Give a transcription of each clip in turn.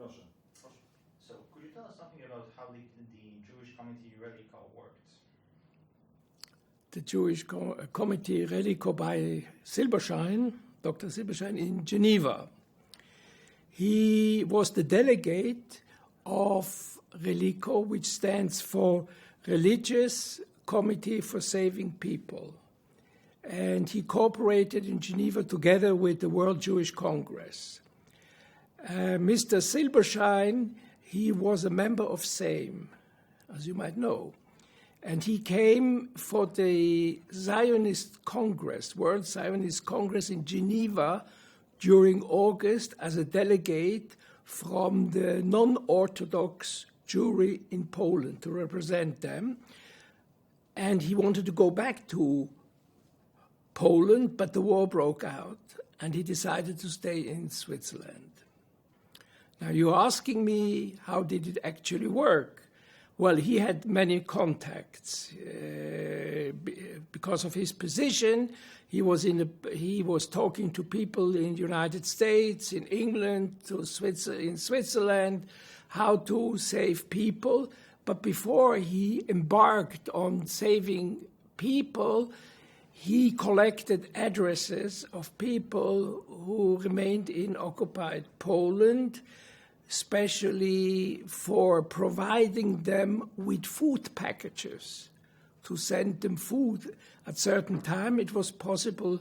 Proszę. So, could you tell us something about how the Jewish Committee Relico worked? The Jewish Committee Relico by Silberschein, Dr. Silberschein in Geneva. He was the delegate of Relico, which stands for Religious Committee for Saving People. And he cooperated in Geneva together with the World Jewish Congress. Mr. Silberschein, he was a member of Sejm, as you might know. And he came for the Zionist Congress, World Zionist Congress in Geneva during August as a delegate from the non-Orthodox Jewry in Poland to represent them. And he wanted to go back to Poland, but the war broke out, and he decided to stay in Switzerland. Now, you're asking me, how did it actually work? Well, he had many contacts. Because of his position, he was talking to people in the United States, in England, in Switzerland, how to save people. But before he embarked on saving people, he collected addresses of people who remained in occupied Poland, especially for providing them with food packages, to send them food. At certain time, it was possible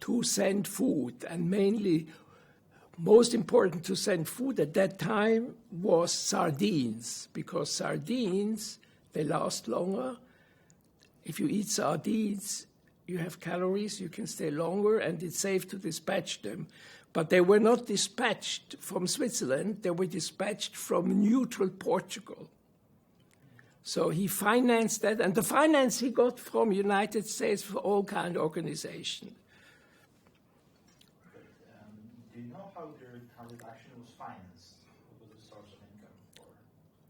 to send food, and mainly, most important to send food at that time was sardines, because sardines, they last longer. If you eat sardines, you have calories, you can stay longer, and it's safe to dispatch them. But they were not dispatched from Switzerland, they were dispatched from neutral Portugal. So he financed that, and the finance he got from United States for all kind of organization. Do you know how the action was financed? What was the source of income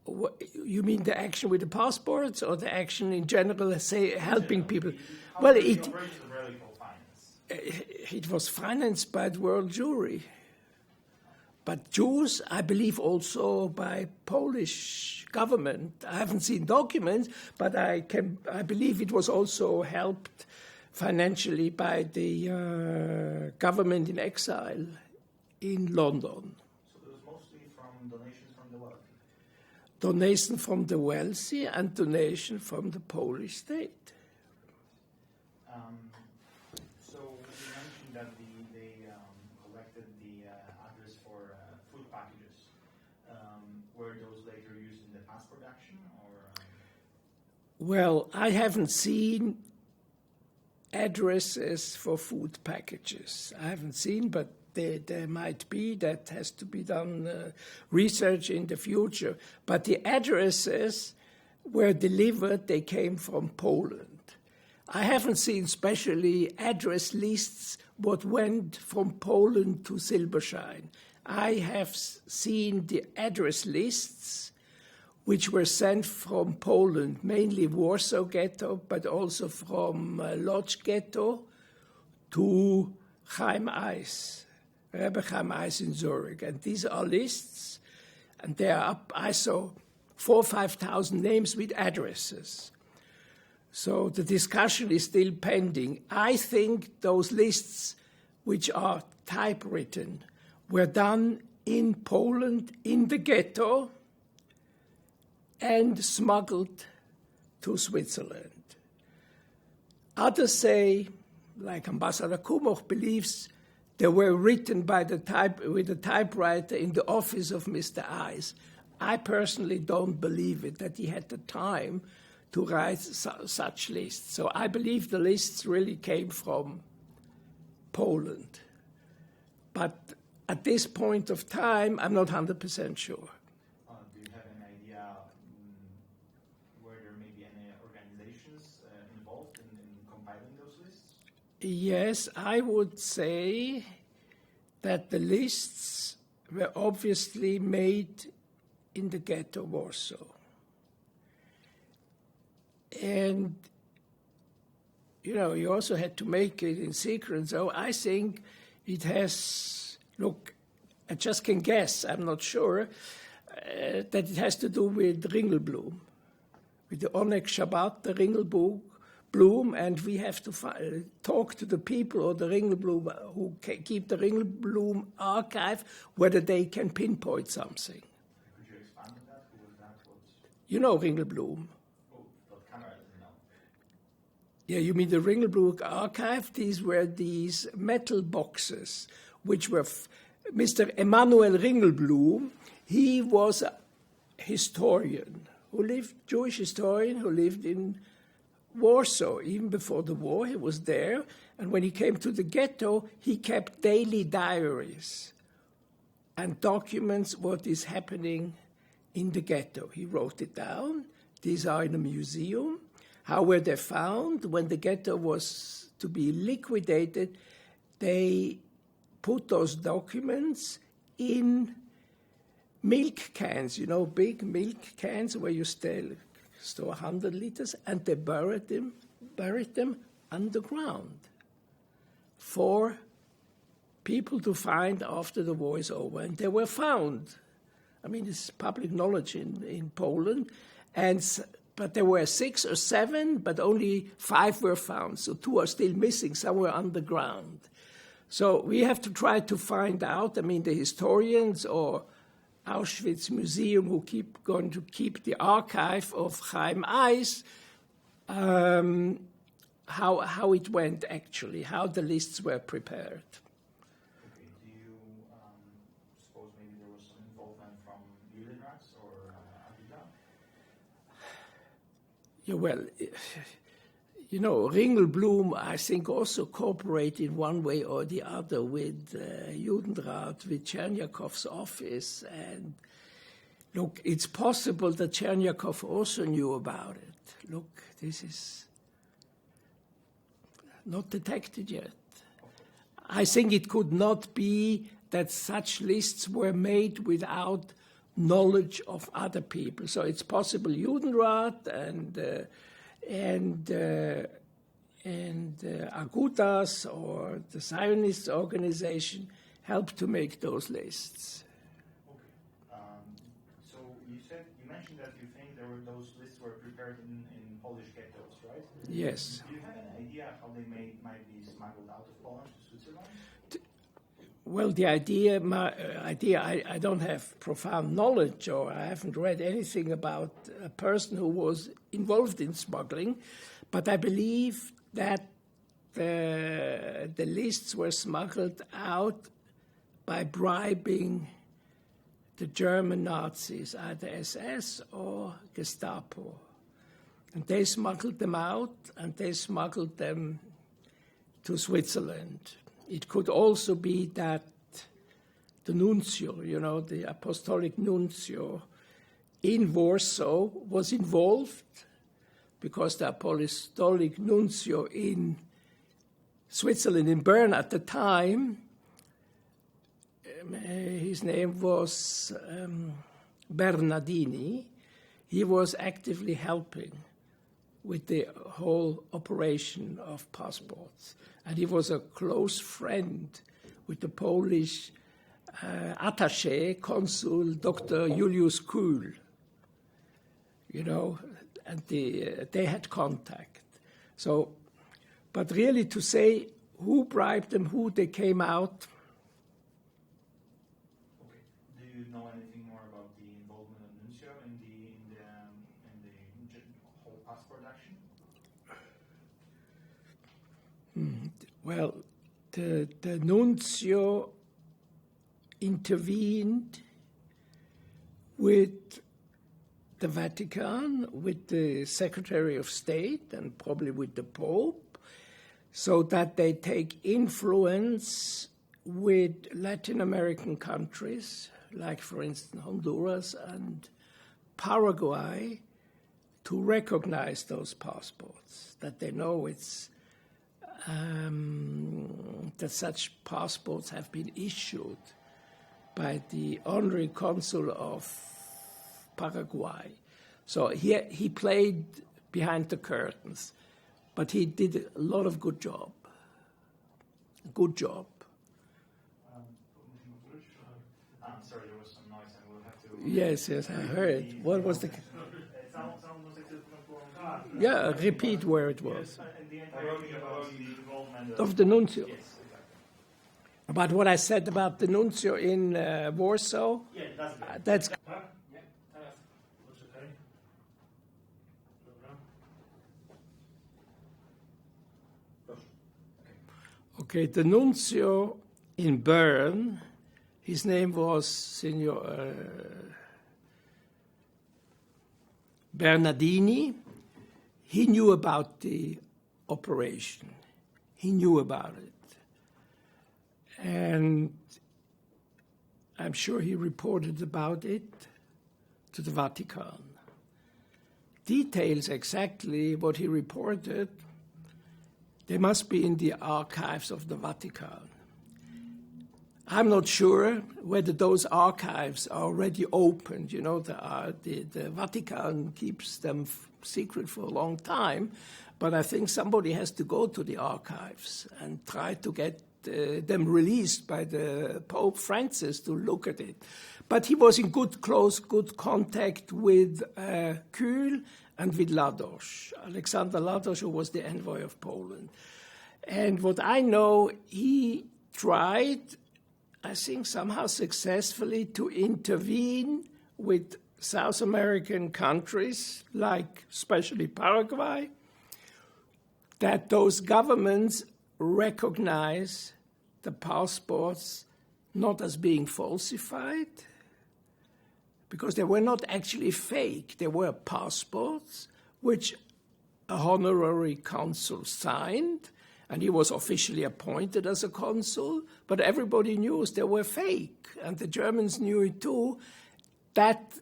for? What, you mean the action with the passports, or the action in general, say, helping people? Well, it was financed by the World Jewry. But Jews, I believe, also by Polish government. I haven't seen documents, but I believe it was also helped financially by the government in exile in London. So it was mostly from donations from the wealthy? Donation from the wealthy and donation from the Polish state. So you mentioned that they collected the address for food packages. Were those later used in the passport action, or? Well, I haven't seen addresses for food packages. I haven't seen, but there might be. That has to be done research in the future. But the addresses were delivered, they came from Poland. I haven't seen specially address lists what went from Poland to Silberschein. I have seen the address lists which were sent from Poland, mainly Warsaw Ghetto, but also from Lodz Ghetto to Chaim Eis, Rebbe Chaim Eis in Zurich. And these are lists, and they are up, I saw 4,000 or 5,000 names with addresses. So the discussion is still pending. I think those lists, which are typewritten, were done in Poland, in the ghetto, and smuggled to Switzerland. Others say, like Ambassador Kumoch believes, they were written with a typewriter in the office of Mr. Eis. I personally don't believe it, that he had the time to write such lists. So I believe the lists really came from Poland. But at this point of time, I'm not 100% sure. Do you have an idea were there maybe any organizations involved in compiling those lists? Yes, I would say that the lists were obviously made in the ghetto Warsaw. And, you also had to make it in secret. So I think it has, look, I just can guess, I'm not sure, that it has to do with Ringelblume, with the Oneg Shabbat, the Ringelblume, and we have to talk to the people or the Ringelblume who keep the Ringelblume archive, whether they can pinpoint something. Could you expand on that? Who was that? You know Ringelblume? Oh, but camera doesn't know. Yeah, you mean the Ringelblume archive? These were these metal boxes, which were Mr. Emanuel Ringelblume. He was a historian Jewish historian who lived in Warsaw. Even before the war, he was there. And when he came to the ghetto, he kept daily diaries and documents what is happening in the ghetto. He wrote it down. These are in a museum. How were they found? When the ghetto was to be liquidated, they put those documents in milk cans, big milk cans where you store 100 liters, and they buried them underground for people to find after the war is over. And they were found. I mean, it's public knowledge in Poland. But there were 6 or 7, but only 5 were found. So 2 are still missing, somewhere underground. So we have to try to find out, the historians or Auschwitz Museum who going to keep the archive of Chaim Eis, how it went actually, how the lists were prepared. Okay, do you suppose maybe there was some involvement from Judenrats or Aguda? Yeah, well, Ringelblume, I think, also cooperated one way or the other with Judenrat, with Chernyakov's office. And look, it's possible that Chernyakov also knew about it. Look, this is not detected yet. I think it could not be that such lists were made without knowledge of other people. So it's possible Judenrat and Agudas or the Zionist organization helped to make those lists. Okay. So you mentioned that you think those lists were prepared in Polish ghettos, right? Yes. Do you have an idea how they might be smuggled out of Poland to Switzerland? Well, the idea, I don't have profound knowledge, or I haven't read anything about a person who was involved in smuggling, but I believe that the lists were smuggled out by bribing the German Nazis, either SS or Gestapo. And they smuggled them out, and they smuggled them to Switzerland. It could also be that the nuncio, the apostolic nuncio in Warsaw was involved, because the apostolic nuncio in Switzerland, in Bern at the time, his name was Bernardini. He was actively helping with the whole operation of passports. And he was a close friend with the Polish attaché, consul, Dr. Julius Kuhl. And they had contact. So, but really to say who bribed them, who they came out. Okay. Do you know anything more about the involvement of Nuncio in the whole passport action? Well, the nuncio intervened with the Vatican, with the Secretary of State, and probably with the Pope, so that they take influence with Latin American countries, like, for instance, Honduras and Paraguay, to recognize those passports, that they know that such passports have been issued by the honorary consul of Paraguay. So he played behind the curtains, but he did a lot of good job. Good job. was some noise, and we'll have to. Yes, I heard. What was the? It sounds like Yeah, repeat where it was. and the entire thing about the involvement Of the nuncio. Yes, exactly. About what I said about the nuncio in Warsaw. Yeah, that's good. That's Tak? Nie? Teraz. Poczekaj. Dobra. okay. The nuncio in Bern, his name was Signor Bernardini. He knew about the operation. He knew about it. And I'm sure he reported about it to the Vatican. Details exactly what he reported, they must be in the archives of the Vatican. I'm not sure whether those archives are already opened. You know, the Vatican keeps them secret for a long time, but I think somebody has to go to the archives and try to get them released by the Pope Francis to look at it. But he was in good contact with Kühl and with Lados, Alexander Lados, who was the envoy of Poland. And what I know, he tried, I think somehow successfully, to intervene with South American countries, like especially Paraguay, that those governments recognize the passports not as being falsified, because they were not actually fake. They were passports which a honorary consul signed, and he was officially appointed as a consul, but everybody knew they were fake, and the Germans knew it too, that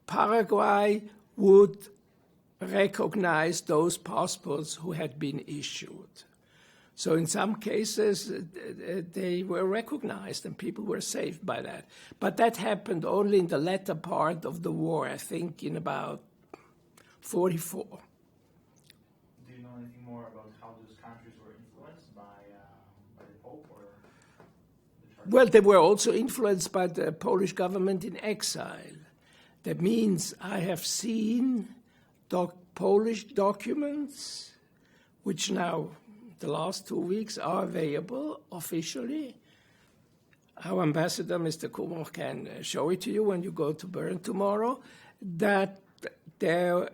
Paraguay would recognize those passports who had been issued. So in some cases, they were recognized and people were saved by that. But that happened only in the latter part of the war, I think in about 44. Do you know anything more about how those countries were influenced by the Pope or the Church? Well, they were also influenced by the Polish government in exile. That means I have seen Polish documents, which now, the last 2 weeks, are available officially. Our ambassador, Mr. Kumar, can show it to you when you go to Bern tomorrow, that there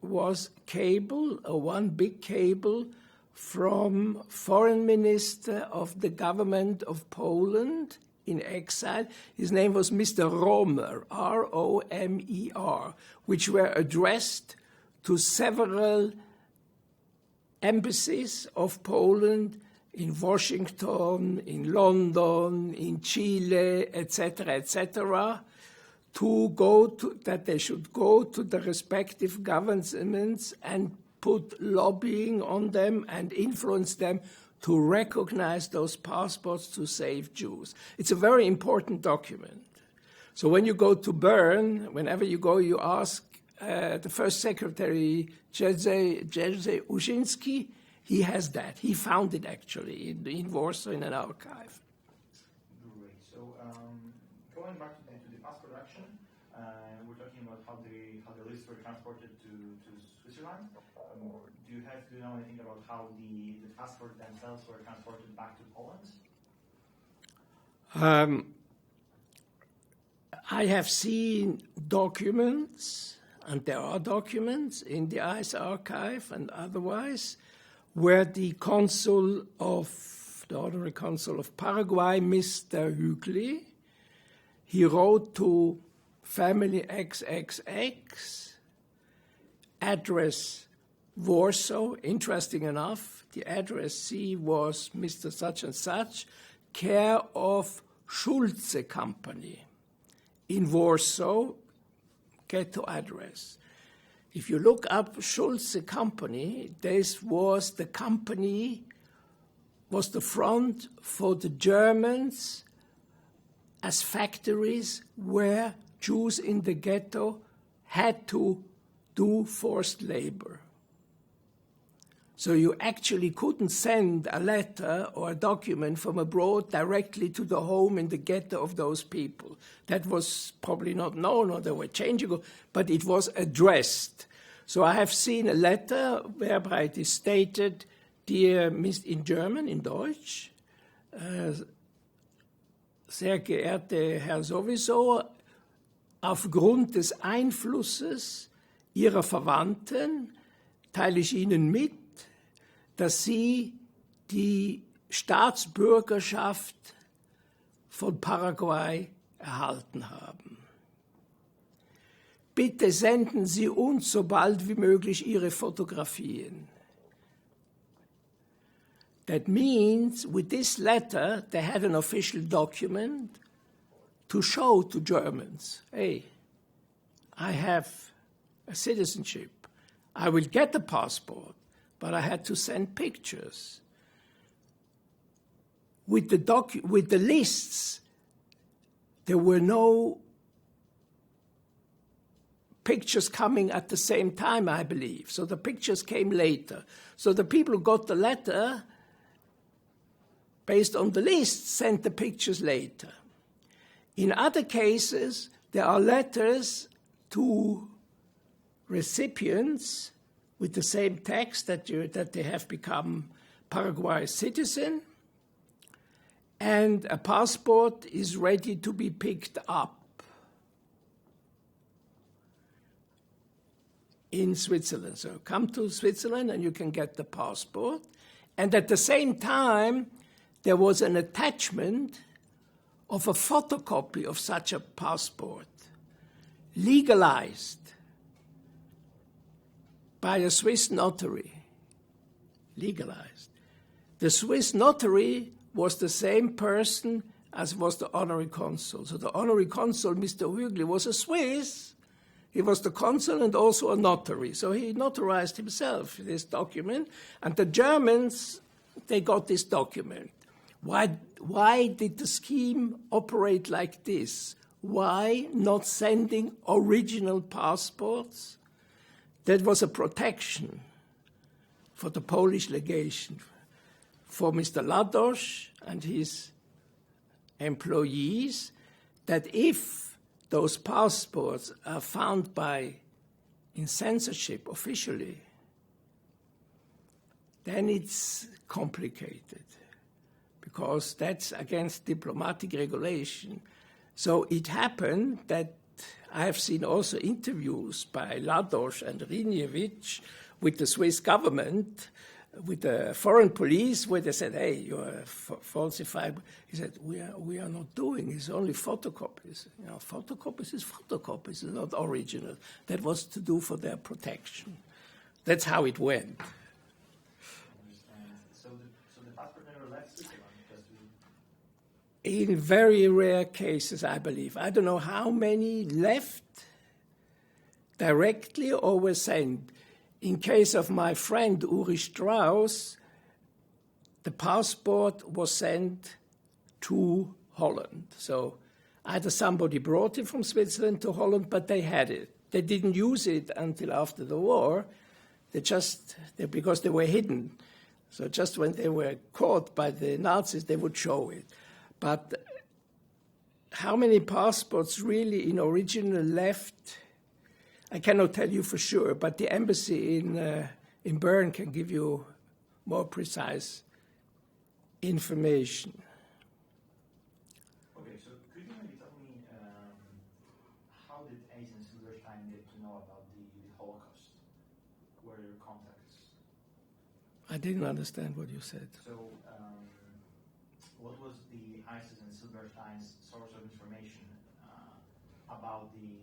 was one big cable from foreign minister of the government of Poland in exile. His name was Mr. Romer, R-O-M-E-R, which were addressed to several embassies of Poland in Washington, in London, in Chile, etc., that they should go to the respective governments and put lobbying on them and influence them to recognize those passports to save Jews. It's a very important document. So when you go to Bern, whenever you go, you ask the first secretary, Jerzy Uszynski. He has that. He found it actually in Warsaw in an archive. Great. So going back to the passport action, we're talking about how the lists were transported to Switzerland. Do you know anything about how the passports themselves were transported back to Poland? I have seen documents, and there are documents in the ICE archive and otherwise, where the honorary consul of Paraguay, Mr. Hügli, he wrote to family XXX, address Warsaw. Interesting enough, the address was Mr. Such and Such, care of Schulze Company in Warsaw, ghetto address. If you look up Schulze Company, this was the company, was the front for the Germans as factories where Jews in the ghetto had to do forced labor. So you actually couldn't send a letter or a document from abroad directly to the home in the ghetto of those people. That was probably not known, or they were changing, but it was addressed. So I have seen a letter whereby it is stated, dear Miss, in German, in Deutsch, sehr geehrter Herr sowieso, aufgrund des Einflusses Ihrer Verwandten teile ich Ihnen mit, dass Sie die Staatsbürgerschaft von Paraguay erhalten haben. Bitte senden Sie uns so bald wie möglich Ihre Fotografien. That means with this letter they had an official document to show to Germans, hey, I have a citizenship. I will get a passport, but I had to send pictures. With the lists, there were no pictures coming at the same time, I believe. So the pictures came later. So the people who got the letter, based on the list, sent the pictures later. In other cases, there are letters to recipients with the same text that they have become Paraguay citizen, and a passport is ready to be picked up in Switzerland. So come to Switzerland and you can get the passport. And at the same time, there was an attachment of a photocopy of such a passport, legalized by a Swiss notary. Legalized. The Swiss notary was the same person as was the honorary consul. So the honorary consul, Mr. Hügli, was a Swiss. He was the consul and also a notary. So he notarized himself this document. And the Germans, they got this document. Why did the scheme operate like this? Why not sending original passports? That was a protection for the Polish legation, for Mr. Lados and his employees, that if those passports are found in censorship officially, then it's complicated, because that's against diplomatic regulation. So it happened that I have seen also interviews by Lados and Rinjewicz with the Swiss government, with the foreign police, where they said, hey, you're falsified. He said, we are not doing, it's only photocopies. You know, photocopies is photocopies, it's not original. That was to do for their protection. That's how it went. So the passport never left Switzerland? In very rare cases, I believe. I don't know how many left directly or were sent. In case of my friend Uri Strauss, the passport was sent to Holland. So either somebody brought it from Switzerland to Holland, but they had it. They didn't use it until after the war. Because they were hidden. So just when they were caught by the Nazis, they would show it. But how many passports really in original left, I cannot tell you for sure, but the embassy in Bern can give you more precise information. Okay, so could you maybe tell me how did Eisen Silberstein get to know about the Holocaust? What are your contacts? I didn't understand what you said. So what was the Eisen and Silberstein's source of information about the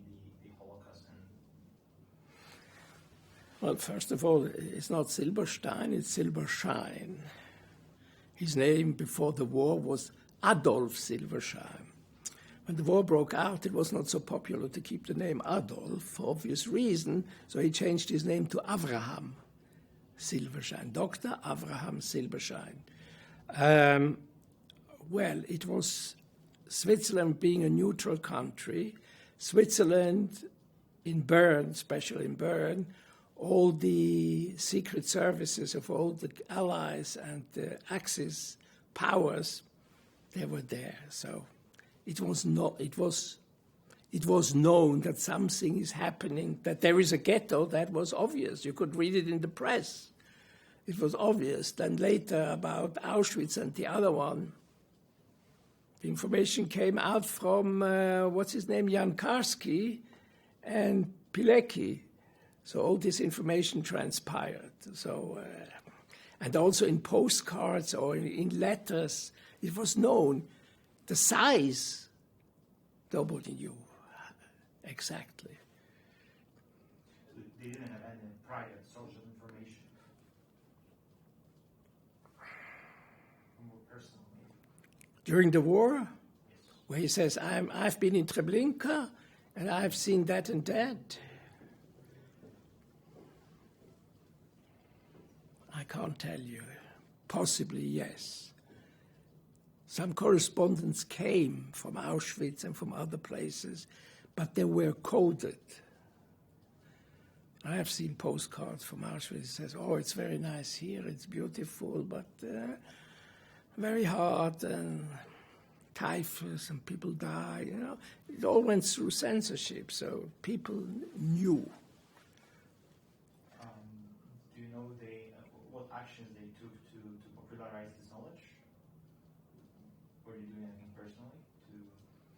Holocaust? Well, first of all, it's not Silberstein, it's Silberschein. His name before the war was Adolf Silberschein. When the war broke out, it was not so popular to keep the name Adolf, for obvious reason, so he changed his name to Avraham Silberschein, Dr. Avraham Silberschein. Well, it was Switzerland being a neutral country. Switzerland, in Bern, especially in Bern, all the secret services of all the Allies and the Axis powers, they were there. So it was known that something is happening, that there is a ghetto. That was obvious. You could read it in the press. It was obvious. Then later about Auschwitz and the other one, the information came out from, what's his name, Jan Karski and Pilecki. So all this information transpired. So, and also in postcards or in letters, it was known. The size, nobody knew exactly. They didn't have any private social information. More personal, maybe. During the war, Yes. where he says, I've been in Treblinka and I've seen that and that. I can't tell you. Possibly, yes. Some correspondents came from Auschwitz and from other places, but they were coded. I have seen postcards from Auschwitz. It says, oh, it's very nice here, it's beautiful, but very hard, and typhus, and people die, you know. It all went through censorship, so people knew. Do you know what actions they took to popularize this knowledge? Were you doing anything personally to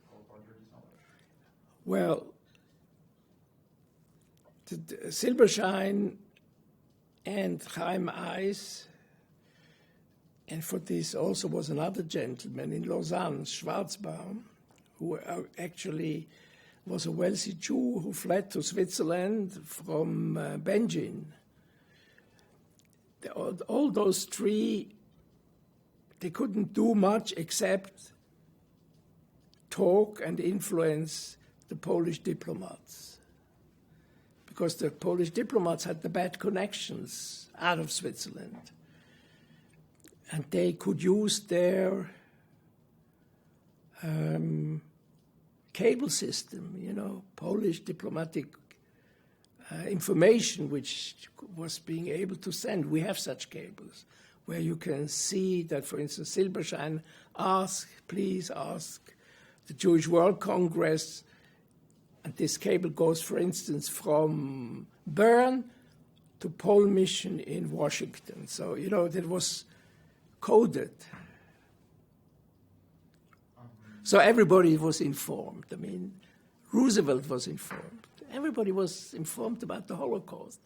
help further this knowledge? Well, Silberschein and Chaim Eis, and for this also was another gentleman in Lausanne, Schwarzbaum, who actually was a wealthy Jew who fled to Switzerland from Benjin. All those three, they couldn't do much except talk and influence the Polish diplomats, because the Polish diplomats had the bad connections out of Switzerland, and they could use their cable system, you know, Polish diplomatic information, which was being able to send. We have such cables where you can see that, for instance, Silberschein please ask the Jewish World Congress, and this cable goes, for instance, from Bern to Pole Mission in Washington. So, you know, that was coded. So everybody was informed. I mean, Roosevelt was informed. Everybody was informed about the Holocaust,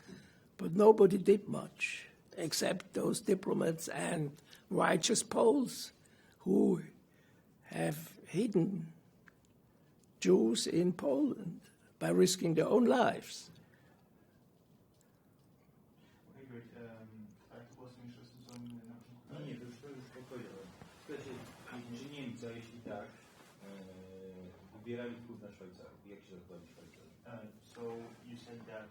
but nobody did much except those diplomats and righteous Poles who have hidden Jews in Poland by risking their own lives. Okay, great. Ale to było z tym jeszcze co na początku? Nie, to już spokojnie. Słuchajcie, czy Niemcy, a jeśli tak, wybierali wpływ na Szwajcarię? Jak się zakładali Szwajcarii? So you said that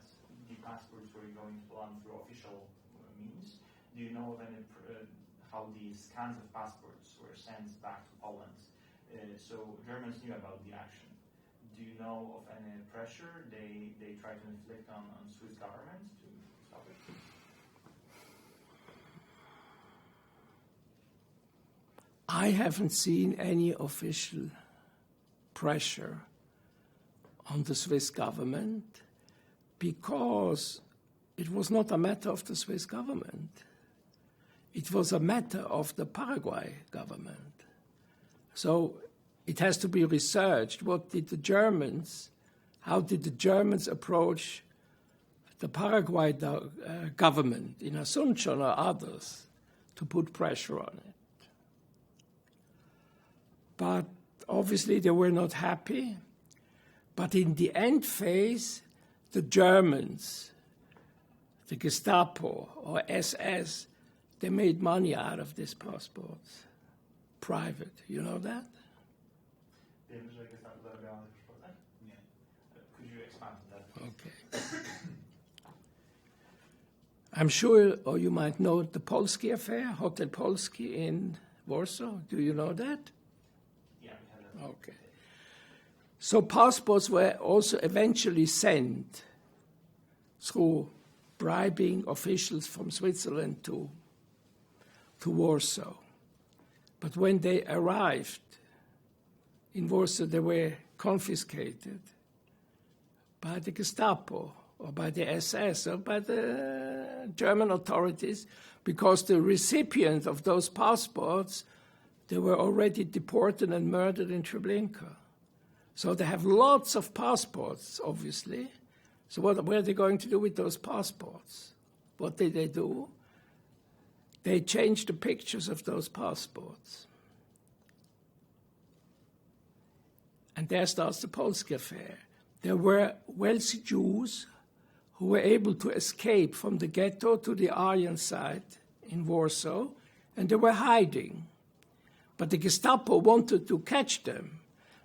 the passports were going to Poland through official means. Do you know of any how the scans of passports were sent back to Poland? So Germans knew about the action. Do you know of any pressure they tried to inflict on Swiss government to stop it? I haven't seen any official pressure on the Swiss government because it was not a matter of the Swiss government. It was a matter of the Paraguay government. So it has to be researched. How did the Germans approach the Paraguay government in Asunción or others to put pressure on it? But obviously they were not happy. But in the end phase, the Germans, the Gestapo or SS, they made money out of these passports. Private, you know that? Wiemy, że Gestapo zarabiało na tych paszportach? Nie. Could you expand on that? Okay. I'm sure, or you might know the Polski affair, Hotel Polski in Warsaw. Do you know that? Yeah, we had that. Okay. So passports were also eventually sent through bribing officials from Switzerland to Warsaw. But when they arrived in Warsaw, they were confiscated by the Gestapo or by the SS or by the German authorities, because the recipients of those passports, they were already deported and murdered in Treblinka. So they have lots of passports, obviously. So what are they going to do with those passports? What did they do? They changed the pictures of those passports. And there starts the Polski affair. There were wealthy Jews who were able to escape from the ghetto to the Aryan side in Warsaw, and they were hiding. But the Gestapo wanted to catch them.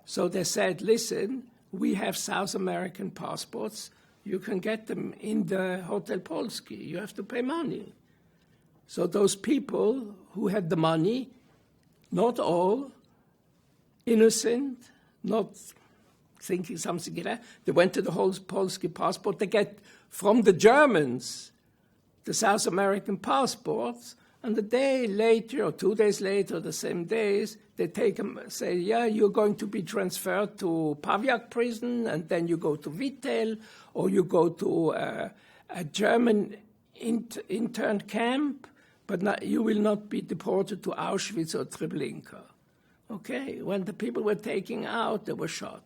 So they said, listen, we have South American passports. You can get them in the Hotel Polski. You have to pay money. So those people who had the money, not all, innocent, not thinking something like that, they went to the whole Polski passport. They get from the Germans the South American passports, and a day later or 2 days later, the same days, they take them, say, yeah, you're going to be transferred to Pawiak prison, and then you go to Vittel, or you go to a German interned camp, but you will not be deported to Auschwitz or Treblinka. Okay, when the people were taken out, they were shot.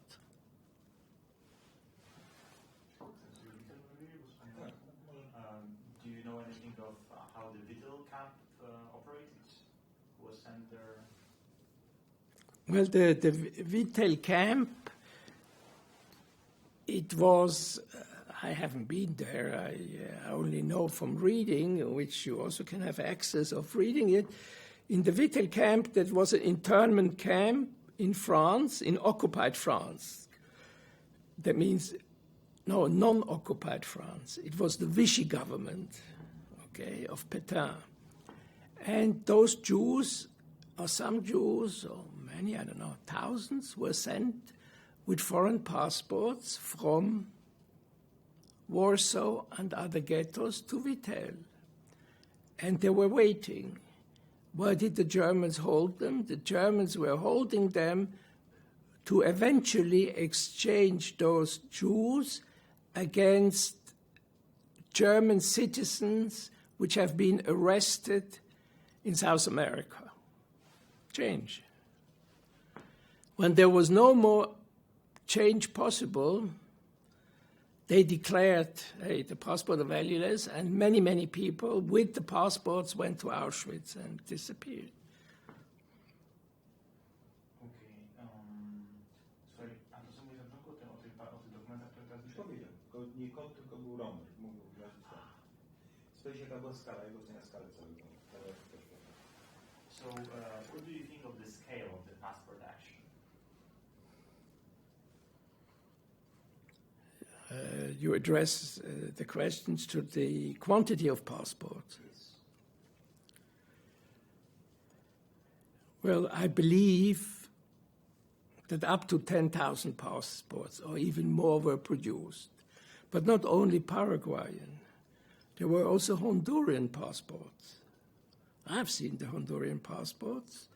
Do you know anything of how the Vittel camp operated? Who was sent there? Well, the Vittel camp, it was, I haven't been there, I only know from reading, which you also can have access of reading it. In the Vittel camp, that was an internment camp in France, in occupied France. That means, no, non-occupied France. It was the Vichy government, okay, of Pétain. And those Jews, or some Jews, or many, I don't know, thousands, were sent with foreign passports from Warsaw and other ghettos to Vittel. And they were waiting. Why did the Germans hold them? The Germans were holding them to eventually exchange those Jews against German citizens which have been arrested in South America. Change. When there was no more change possible, they declared, hey, the passports are valueless, and many, many people with the passports went to Auschwitz and disappeared. Okay. Sorry, a to co mówisz na początku o tych dokumentach, które teraz Powiedział, nie kot, tylko był Romer. Mówił wyrazić tak. Spytaj się, jaka była skala, jego ocenia skali całego. So, what do you think of the scale of the passport action? You address the questions to the quantity of passports. Yes. Well, I believe that up to 10,000 passports or even more were produced. But not only Paraguayan. There were also Honduran passports. I've seen the Honduran passports.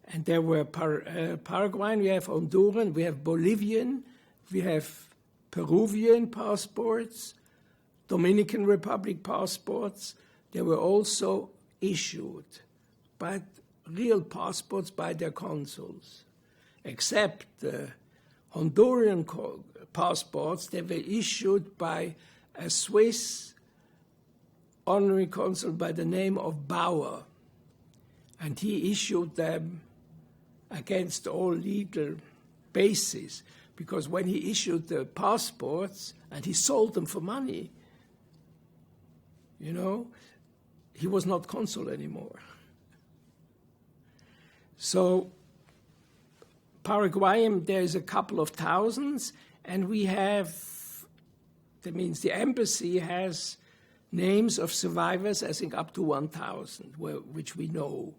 And there were Paraguayan, we have Honduran, we have Bolivian, we have Peruvian passports, Dominican Republic passports. They were also issued, but real passports by their consuls. Except the Honduran passports, they were issued by a Swiss honorary consul by the name of Bauer. And he issued them against all legal basis, because when he issued the passports and he sold them for money, you know, he was not consul anymore. So Paraguayan, there's a couple of thousands, and we have, that means the embassy has names of survivors, I think up to 1,000, which we know.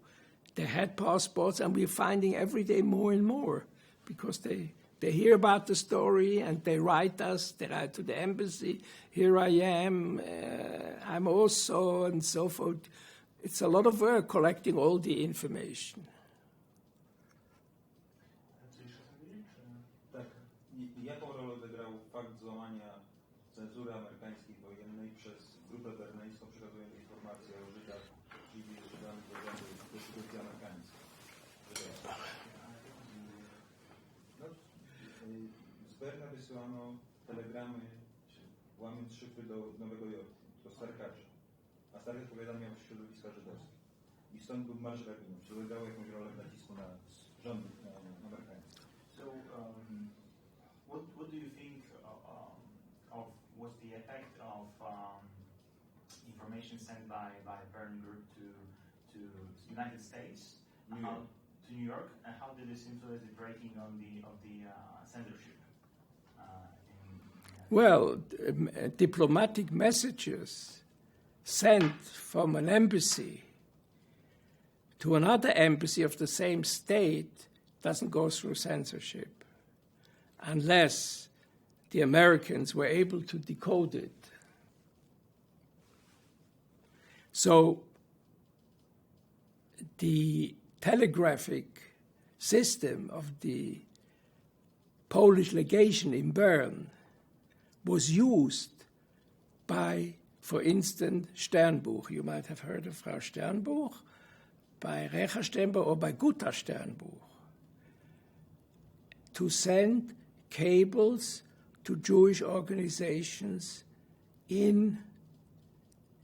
They had passports, and we're finding every day more and more, because they They hear about the story and they write us, they write to the embassy, here I am, I'm also, and so forth. It's a lot of work collecting all the information. Tak. Jaką rolę odegrał fakt złamania cenzury amerykańskiej wojennej przez grupę berneńską przekazując informacje o Żydach, czyli Żydami do instytucji amerykańskich? No, z Berna wysyłano telegramy, łamiąc szyfry do Nowego Jorku, do Starkacza. A Starkacz powiadamiał środowiska żydowskie. I stąd był marsz rabinów, czy odegrało jakąś rolę w nacisku na rządy amerykańskie. So, what do you think of what's the effect of information sent by Bern Group to United States, to New York, and how did this influence the breaking of the censorship? Well, diplomatic messages sent from an embassy to another embassy of the same state doesn't go through censorship unless the Americans were able to decode it. So the telegraphic system of the Polish legation in Bern was used by, for instance, Sternbuch. You might have heard of Frau Sternbuch, by Recha Sternbuch or by Guta Sternbuch, to send cables to Jewish organizations in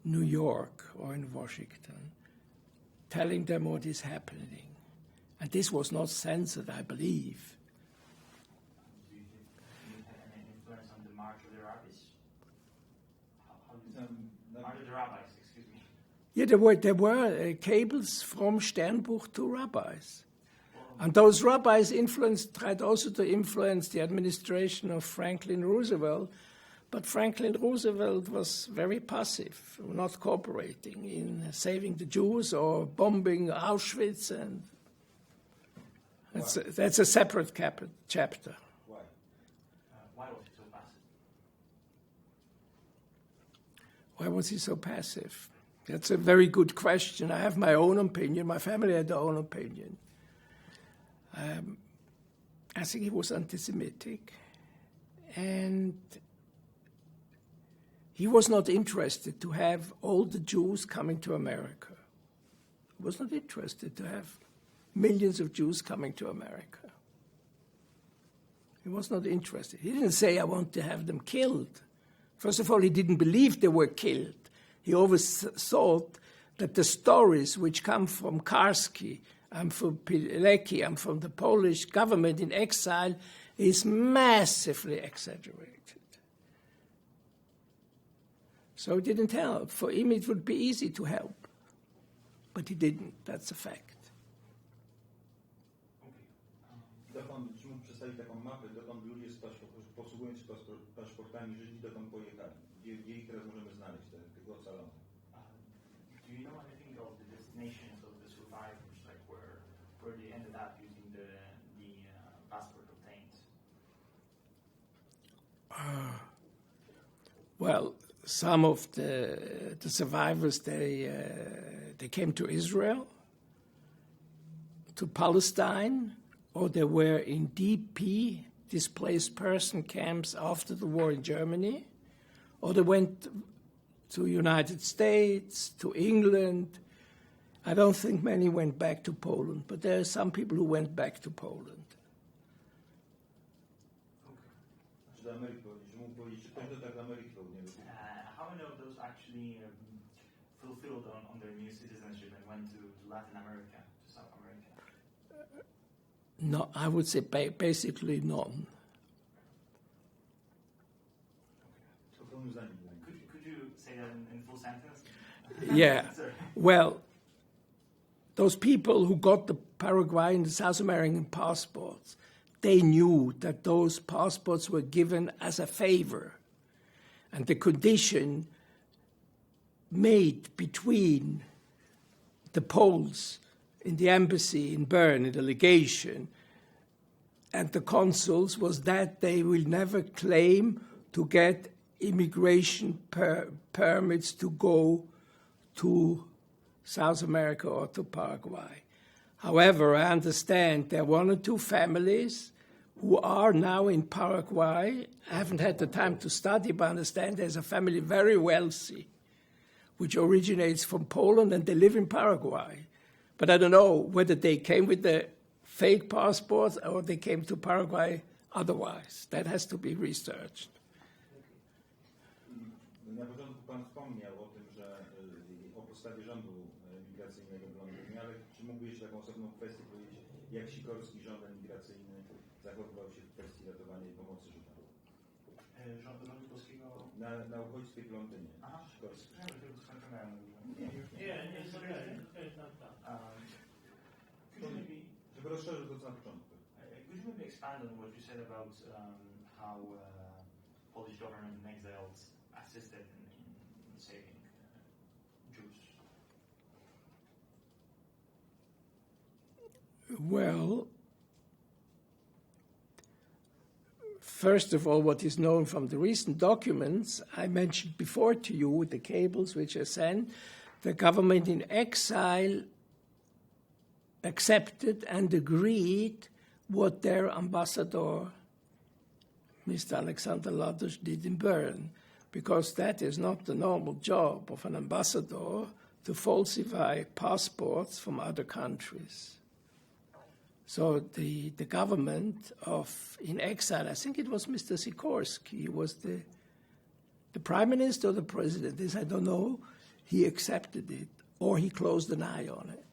New York or in Washington, telling them what is happening. And this was not censored, I believe. Do you have any influence on the March of the Rabbis? March of the Rabbis, excuse me. Yeah, there were cables from Sternbuch to rabbis. And those rabbis tried also to influence the administration of Franklin Roosevelt, but Franklin Roosevelt was very passive, not cooperating in saving the Jews or bombing Auschwitz, and that's a separate chapter. Why? Why was he so passive? Why was he so passive? That's a very good question. I have my own opinion. My family had their own opinion. I think he was anti-Semitic, and he was not interested to have all the Jews coming to America. He was not interested to have millions of Jews coming to America. He was not interested. He didn't say, I want to have them killed. First of all, he didn't believe they were killed. He always thought that the stories which come from Karski and from Pilecki and from the Polish government in exile is massively exaggerated. So it didn't help. For him, it would be easy to help. But he didn't. That's a fact. Dokąd, czy mógł przedstawić taką mapę, dokąd ludzie posługując się paszportami Żydzi, dokąd pojechali? Gdzie ich teraz możemy znaleźć, tego ocalonych? Do you know anything of the destinations of the survivors, like where they ended up using the passport obtained? Well, some of the survivors, they came to Israel, to Palestine, or they were in DP, displaced person camps after the war in Germany, or they went to United States, to England. I don't think many went back to Poland, but there are some people who went back to Poland. Czy do Ameryki Południowej? Czy mógł powiedzieć, czy ktoś dotarł do Ameryki Południowej? How many of those actually fulfilled on their new citizenship and went to Latin America, to South America? No, I would say basically none. Could you say that in full sentence? Yeah. Sorry. Well, those people who got the Paraguayan, the South American passports, they knew that those passports were given as a favor. And the condition made between the Poles in the embassy in Bern, in the legation, and the consuls was that they will never claim to get immigration permits to go to South America or to Paraguay. However, I understand there are one or two families who are now in Paraguay. I haven't had the time to study, but I understand there's a family very wealthy, which originates from Poland, and they live in Paraguay. But I don't know whether they came with the fake passports or they came to Paraguay otherwise. That has to be researched. Na początku Pan wspomniał o tym, że o podstawie rządu migracyjnego w Londynie, ale czy mógłby jeszcze taką osobną kwestię powiedzieć, jak sikorski rząd migracyjny zachowywał się w kwestii ratowania i pomocy Żydom? Rządu polskiego... Na uchodźstwie w Londynie. Aha, Sikorski. Żeby rozszerzyć to, co na początku. Could you maybe expand on what you said about how Polish government and exiles assisted in saving Jews? Well, first of all, what is known from the recent documents I mentioned before to you, the cables which I sent, the government in exile accepted and agreed what their ambassador, Mr. Alexander Lados, did in Bern, because that is not the normal job of an ambassador to falsify passports from other countries. So the government in exile, I think it was Mr. Sikorski, he was the prime minister or the president, this I don't know, he accepted it, or he closed an eye on it.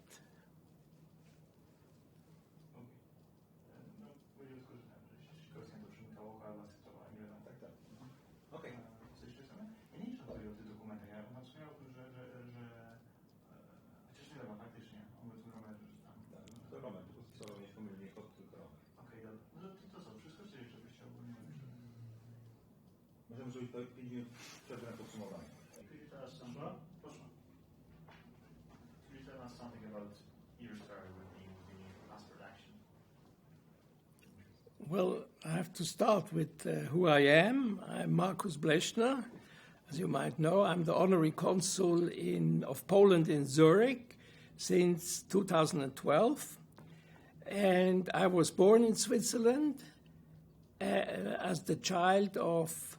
Możemy zrobić 5 minut przerwy na podsumowanie. Could you tell us something about your story with the passport action? Well, I have to start with who I am. I'm Markus Blechner. As you might know, I'm the honorary consul of Poland in Zurich since 2012. And I was born in Switzerland as the child of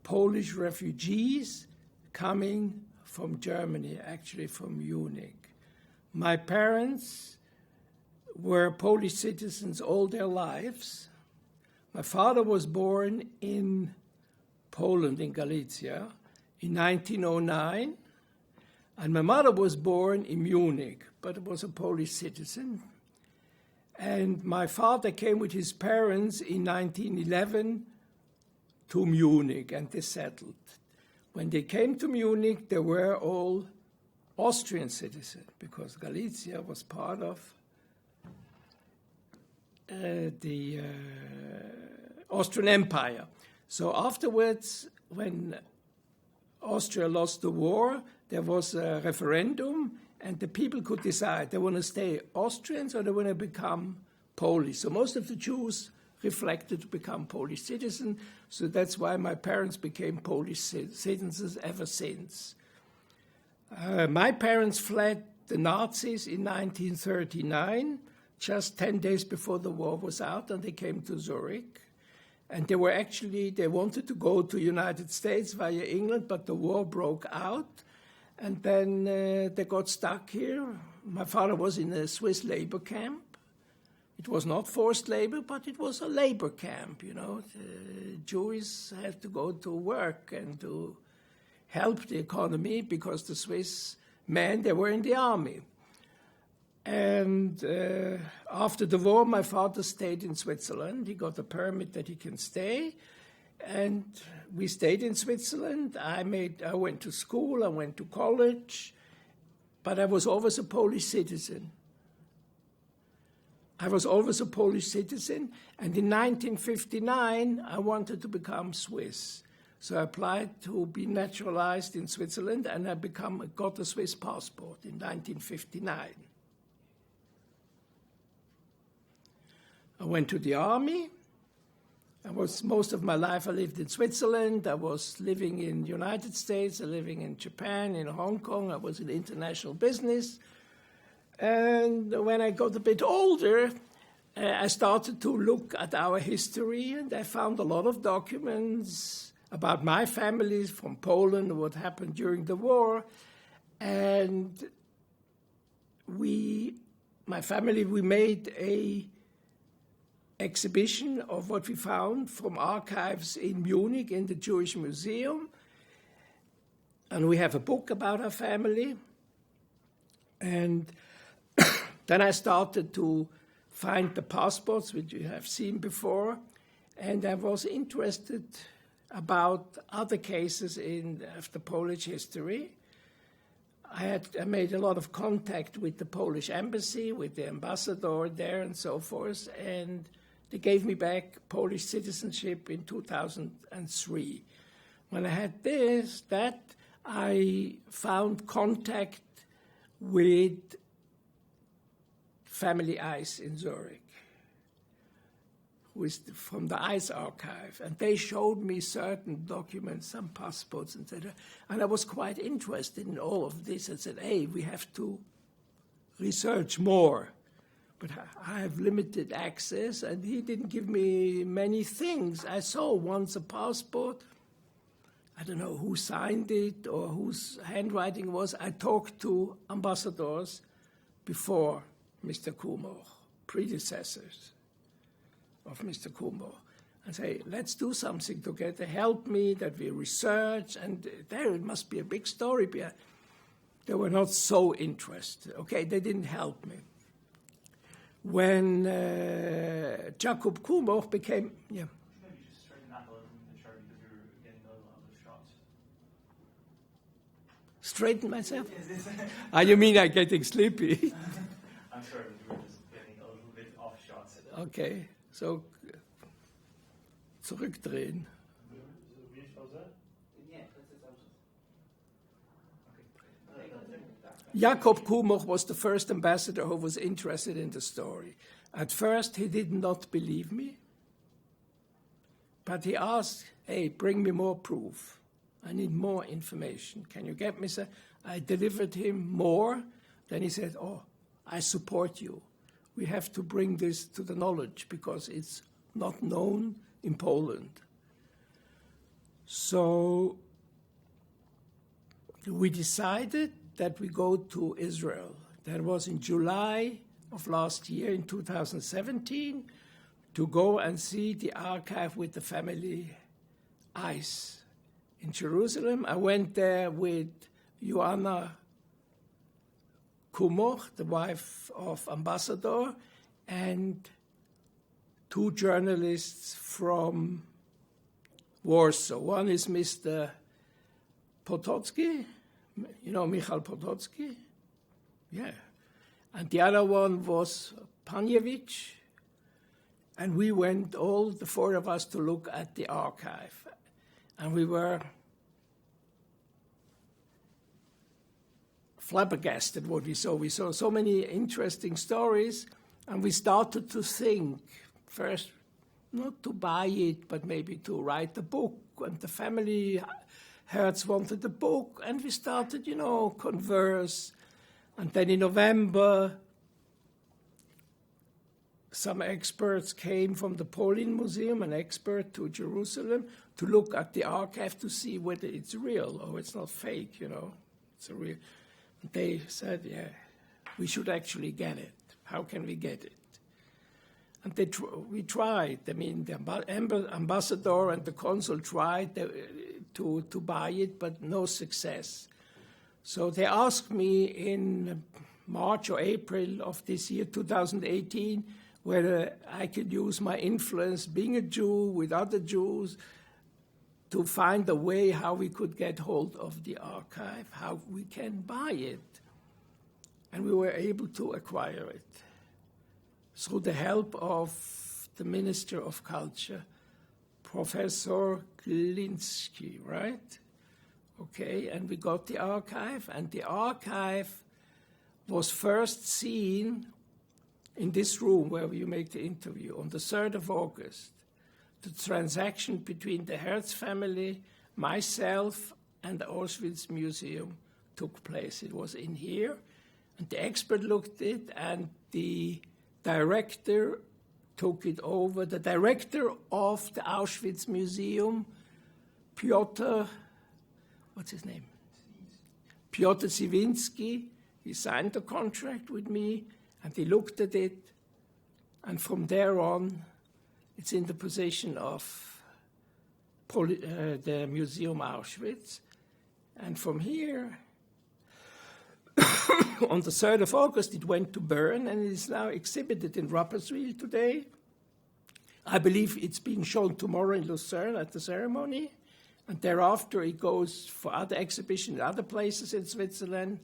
Polish refugees coming from Germany, actually from Munich. My parents were Polish citizens all their lives. My father was born in Poland, in Galicia, in 1909, and my mother was born in Munich, but was a Polish citizen. And my father came with his parents in 1911 to Munich, and they settled. When they came to Munich, they were all Austrian citizens, because Galicia was part of the Austrian Empire. So afterwards, when Austria lost the war, there was a referendum, and the people could decide they want to stay Austrians or they want to become Polish. So most of the Jews reflected to become Polish citizens. So that's why my parents became Polish citizens ever since. My parents fled the Nazis in 1939, just 10 days before the war was out, and they came to Zurich. And they wanted to go to the United States via England, but the war broke out. And then they got stuck here. My father was in a Swiss labor camp. It was not forced labor, but it was a labor camp, you know. The Jews had to go to work and to help the economy because the Swiss men, they were in the army. And after the war, my father stayed in Switzerland. He got a permit that he can stay. And we stayed in Switzerland. I went to school, I went to college, but I was always a Polish citizen. And in 1959, I wanted to become Swiss. So I applied to be naturalized in Switzerland, and I got a Swiss passport in 1959. I went to the army. Most of my life I lived in Switzerland. I was living in the United States, living in Japan, in Hong Kong. I was in international business. And when I got a bit older, I started to look at our history, and I found a lot of documents about my family from Poland, what happened during the war. And my family, we made a exhibition of what we found from archives in Munich in the Jewish Museum. And we have a book about our family. And then I started to find the passports, which you have seen before. And I was interested about other cases of the Polish history. I made a lot of contact with the Polish embassy, with the ambassador there and so forth, and they gave me back Polish citizenship in 2003. When I had that, I found contact with Family ICE in Zurich, who is from the ICE archive, and they showed me certain documents, some passports, etc. And I was quite interested in all of this and said, hey, we have to research more. But I have limited access, and he didn't give me many things. I saw once a passport. I don't know who signed it or whose handwriting was. I talked to ambassadors before Mr. Kumor, predecessors of Mr. Kumor, and say, let's do something together. Help me that we research, and there it must be a big story. They were not so interested. Okay, they didn't help me. When Jacob Kumor became, yeah. Maybe just straighten up a little in the chart because you're getting a lot of shots. Straighten myself? You mean I'm getting sleepy? I'm sure that you were just getting a little bit off shots. Okay, so zurückdrehen. Wie ich was sage? Jacob Kumor was the first ambassador who was interested in the story. At first, he did not believe me, but he asked, hey, bring me more proof. I need more information. Can you get me, sir? I delivered him more. Then he said, oh, I support you. We have to bring this to the knowledge because it's not known in Poland. So we decided that we go to Israel. That was in July of last year, in 2017, to go and see the archive with the family ICE in Jerusalem. I went there with Joanna Kumor, the wife of ambassador, and two journalists from Warsaw. One is Mr. Potocki, you know Michal Potocki? Yeah. And the other one was Paniewicz. And we went, all the four of us, to look at the archive. And we were flabbergasted what we saw. We saw so many interesting stories, and we started to think, first, not to buy it, but maybe to write a book. And the family Hertz wanted the book, and we started, converse. And then in November, some experts came from the Polin Museum, an expert to Jerusalem, to look at the archive to see whether it's real or it's not fake, It's a real. And they said, yeah, we should actually get it. How can we get it? And we tried. I mean, the ambassador and the consul tried to buy it, but no success. So they asked me in March or April of this year, 2018, whether I could use my influence, being a Jew with other Jews, to find a way how we could get hold of the archive, how we can buy it. And we were able to acquire it through the help of the Minister of Culture, Professor Glinski, right? Okay, and we got the archive, and the archive was first seen in this room where you make the interview, on the 3rd of August, the transaction between the Hertz family, myself, and the Auschwitz Museum took place. It was in here, and the expert looked at it, and the director took it over. The director of the Auschwitz Museum, Piotr, what's his name? Piotr Siwiński, he signed the contract with me, and he looked at it, and from there on, it's in the possession of the Museum Auschwitz. And from here, on the 3rd of August, it went to Bern, and it is now exhibited in Rapperswil today. I believe it's being shown tomorrow in Lucerne at the ceremony, and thereafter it goes for other exhibitions in other places in Switzerland,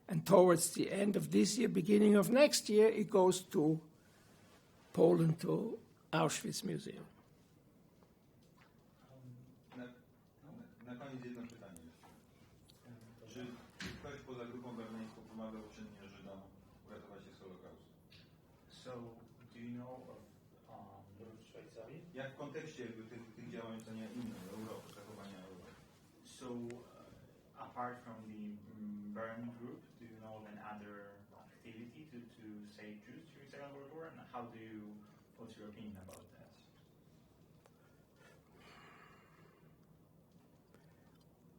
and towards the end of this year, beginning of next year, it goes to Poland, to Auschwitz Museum. Na koniec jedno pytanie. Czy ktoś poza grupą berneńską pomagał czynnie Żydom uratować się z Holokaustu? So, do you know of Jak w kontekście jakby tych działań ocenia inne Europy, zachowania Europy? So, apart from the Bern group, do you know of any other activity to save Jews during the Second World War? And what's your opinion about that?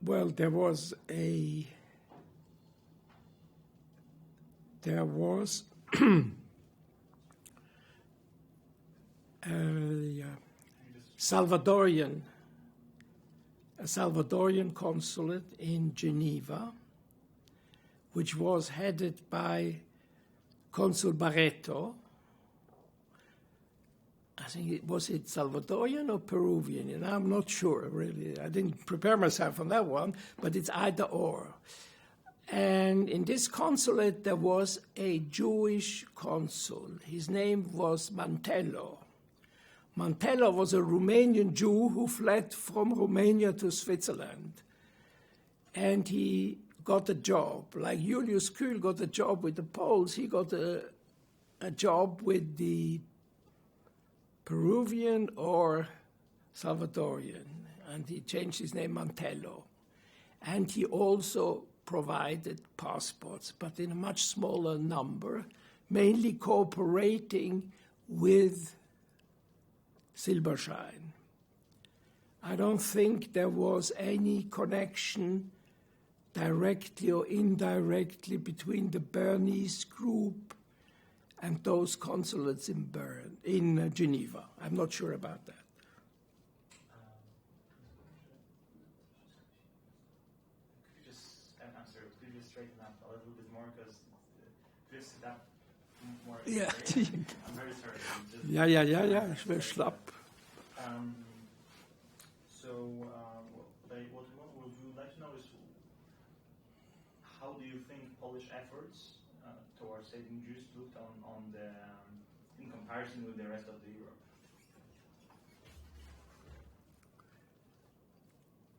Well, there was a Salvadorian consulate in Geneva, which was headed by Consul Barreto. I think it Salvadorian or Peruvian? And I'm not sure, really. I didn't prepare myself on that one, but it's either or. And in this consulate, there was a Jewish consul. His name was Mantello. Mantello was a Romanian Jew who fled from Romania to Switzerland. And he got a job. Like Julius Kühl got a job with the Poles, he got a job with the Peruvian or Salvadorian. And he changed his name Mantello. And he also provided passports, but in a much smaller number, mainly cooperating with Silberschein. I don't think there was any connection directly or indirectly between the Bernese group and those consulates in Geneva. I'm not sure about that. Could you straighten up a little bit more, because this that more. Yeah. I'm very sorry. Ja, ich will schlapp. So, what we would like to know is, how do you think Polish efforts towards saving Jews looked on the in comparison with the rest of the Europe?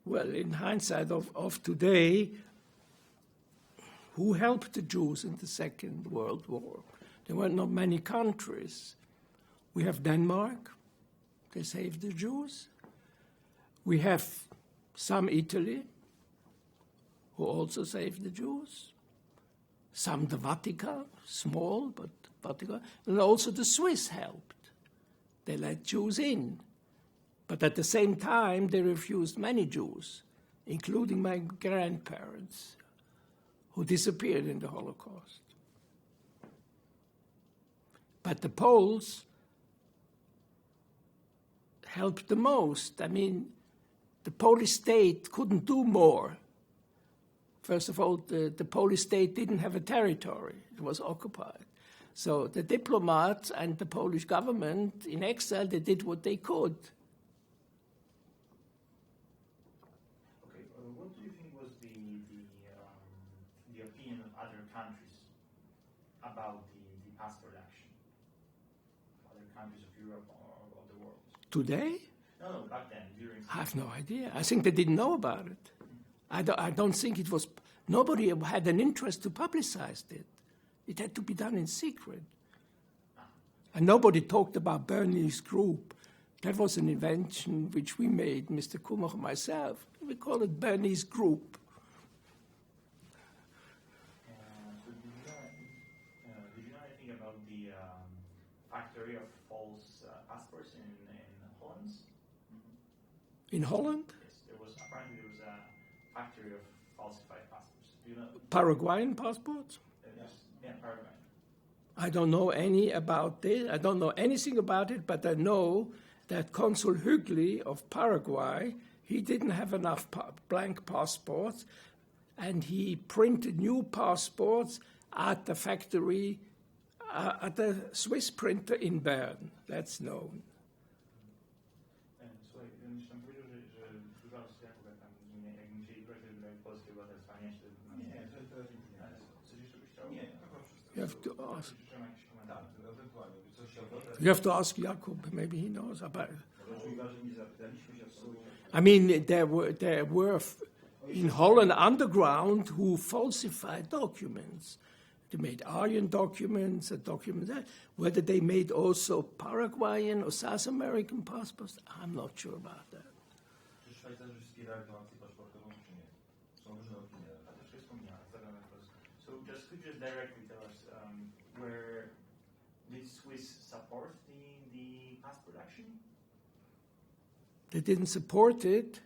Well, in hindsight of today, who helped the Jews in the Second World War? There were not many countries. We have Denmark, they saved the Jews. We have some Italy, who also saved the Jews. Some the Vatican, small, but Vatican. And also the Swiss helped. They let Jews in. But at the same time, they refused many Jews, including my grandparents, who disappeared in the Holocaust. But the Poles helped the most. I mean, the Polish state couldn't do more. First of all, the Polish state didn't have a territory. It was occupied. So the diplomats and the Polish government in exile, they did what they could. Okay, what do you think was the opinion of other countries about the passport action? Other countries of Europe or of the world? Today? No, back then, during... I have no idea. I think they didn't know about it. I don't think it was... Nobody had an interest to publicize it. It had to be done in secret. And nobody talked about Bernese Group. That was an invention which we made, Mr. Kumach and myself. We call it Bernese Group. So did you know anything about the factory of false passports in Holland? In Holland? Yes, apparently there was a factory of falsified passports. Do you know? Paraguayan passports? Yes. Yeah, Paraguayan. I don't know any about this. I don't know anything about it, but I know that Consul Hügli of Paraguay, he didn't have enough blank passports, and he printed new passports at the factory, at the Swiss printer in Bern. That's known. Słuchaj, już tam powiedział, że dużo Austriaków, jak tam jak musieli prosić, żeby mieli polskie obywatelstwa, nie? Nie, to coś jeszcze byś chciał? Nie, to wszystko. You have to ask. Czy mam jakiś komentarz? Tak, ewentualnie. Coś się odbywa. You have to ask Jakub. Maybe he knows about it. Nie zapytaliśmy się absolutnie. I mean, there were in Holland underground who falsified documents. They made Aryan documents, a document that. Whether they made also Paraguayan or South American passports, I'm not sure about that. Czy Szwajcarzy wspierali tą akcję paszportową, czy nie? Są różne opinie. A też się wspomniałem, so just could you just directly tell us where did Swiss support the passport action? They didn't support it,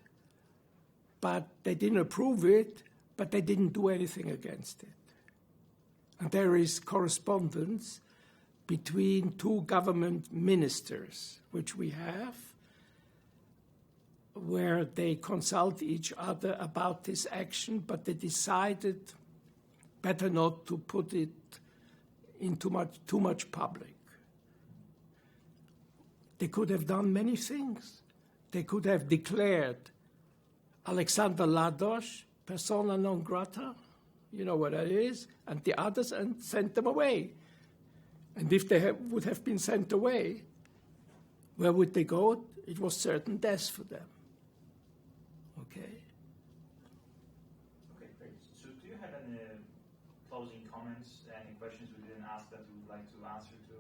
but they didn't approve it, but they didn't do anything against it. And there is correspondence between two government ministers, which we have, where they consult each other about this action, but they decided better not to put it in too much public. They could have done many things. They could have declared Alexander Lados persona non grata, you know what that is, and the others, and sent them away. And if they would have been sent away, where would they go? It was certain death for them. Okay. Okay, great. So do you have any closing comments, any questions we didn't ask that you would like to answer to,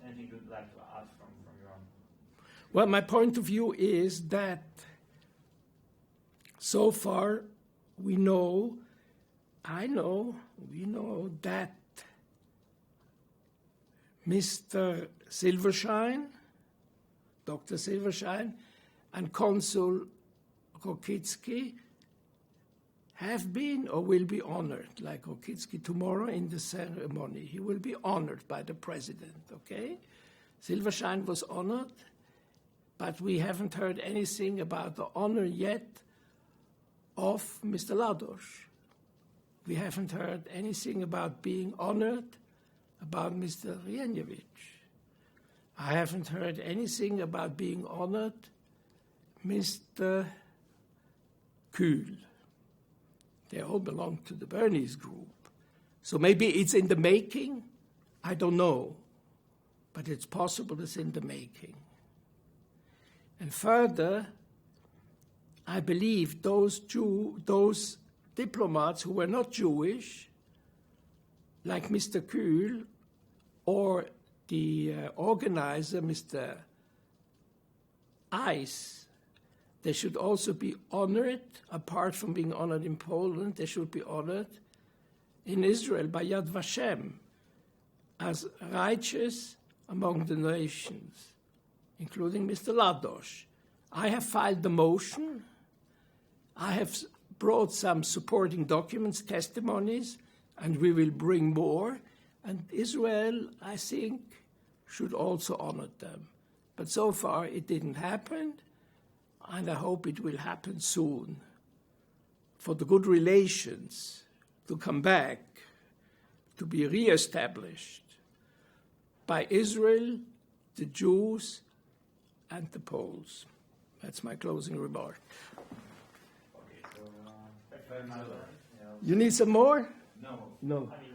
anything you'd like to add from your own? Well, my point of view is that so far we know that Mr. Silverstein, Dr. Silverstein, and Consul Rokitsky have been or will be honored, like Rokitsky tomorrow in the ceremony. He will be honored by the president, okay? Silverstein was honored, but we haven't heard anything about the honor yet of Mr. Lados. We haven't heard anything about being honored about Mr. Rienjevich. I haven't heard anything about being honored Mr. Kühl. They all belong to the Bernese Group. So maybe it's in the making. I don't know. But it's possible it's in the making. And further, I believe those diplomats who were not Jewish, like Mr. Kühl or the organizer, Mr. Eis, they should also be honored, apart from being honored in Poland, they should be honored in Israel by Yad Vashem as righteous among the nations, including Mr. Lados. I have filed the motion. I have brought some supporting documents, testimonies, and we will bring more. And Israel, I think, should also honor them. But so far it didn't happen, and I hope it will happen soon for the good relations to come back, to be reestablished by Israel, the Jews, and the Poles. That's my closing remark. Okay, so thank you very much. You need some more? No. No. I mean,